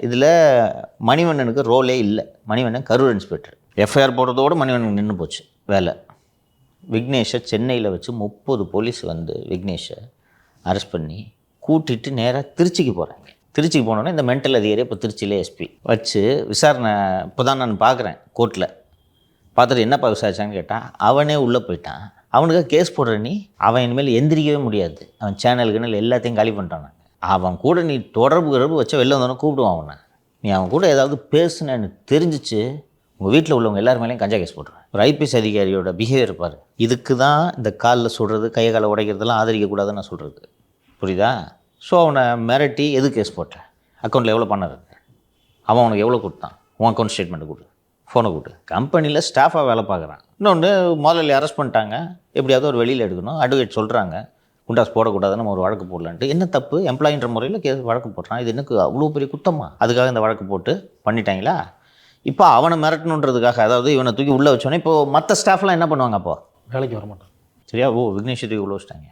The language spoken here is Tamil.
இதில் மணிவண்ணனுக்கு ரோலே இல்லை. மணிவண்ணன் கரூர் இன்ஸ்பெக்டர். எஃப்ஐஆர் போடுறதோடு மணிவண்ணன் நின்று போச்சு வேலை. விக்னேஷை சென்னையில் வச்சு 30 போலீஸ் வந்து விக்னேஷை அரெஸ்ட் பண்ணி கூட்டிகிட்டு நேராக திருச்சிக்கு போகிறாங்க. திருச்சிக்கு போனோன்னே இந்த மென்டல் அதிகாரி இப்போ திருச்சியிலே எஸ்பி வச்சு விசாரணை. இப்போ தான் நான் பார்க்குறேன் கோர்ட்டில். பார்த்துட்டு என்னப்பா விசாரிச்சான்னு கேட்டால் அவனே உள்ளே போயிட்டான். அவனுக்கு கேஸ் போடுற நீ அவன் இனிமேல் எந்திரிக்கவே முடியாது. அவன் சேனலுக்குன்னு எல்லாத்தையும் காலி பண்ணிட்டான். அவன் கூட நீ தொடர்பு வச்சா வெளில வந்தோன்னே கூப்பிடுவான் அவனை. நீ அவன் கூட ஏதாவது பேசுனேன்னு தெரிஞ்சிச்சு உங்கள் வீட்டில் உள்ளவங்க எல்லார் மேலேயும் கஞ்சா கேஸ் போடுறேன். ஒரு ஐபிஎஸ் அதிகாரியோட பிஹேவியர் பாரு. இதுக்கு தான் இந்த காலில் சுடுறது கையை காலை உடைக்கிறதெல்லாம் ஆதரிக்கக்கூடாதுன்னு நான் சொல்கிறது, புரியுதா? ஸோ அவனை மிரட்டி எது கேஸ் போட்டேன்? அக்கௌண்ட்டில் எவ்வளோ பணம் இருக்கு? அவன் உனக்கு எவ்வளோ கொடுத்தான்? உன் அக்கௌண்ட் ஸ்டேட்மெண்ட்டு கொடு, ஃபோனை கொடு. கம்பெனியில் ஸ்டாஃபாக வேலை பார்க்குறான். இன்னொன்று முதல்ல அரெஸ்ட் பண்ணிட்டாங்க, எப்படியாவது ஒரு வெளியில் எடுக்கணும். அட்வொகேட் சொல்கிறாங்க குண்டாஸ் போடக்கூடாதுன்னு நம்ம ஒரு வழக்கு போடலான்ட்டு. என்ன தப்பு? எம்ப்ளாயின்ற முறையில் வழக்கு போடுறான். இது எனக்கு அவ்வளோ பெரிய குத்தமா? அதுக்காக இந்த வழக்கு போட்டு பண்ணிட்டாங்களா? இப்போ அவனை மிரட்டணுன்றதுக்காக, அதாவது இவனை தூக்கி உள்ளே வச்சோன்னே இப்போ மற்ற ஸ்டாஃப்லாம் என்ன பண்ணுவாங்க? அப்போ வேலைக்கு வர மாட்டான். சரியா? விக்னேஷ் தூக்கி உள்ளே வச்சிட்டாங்க.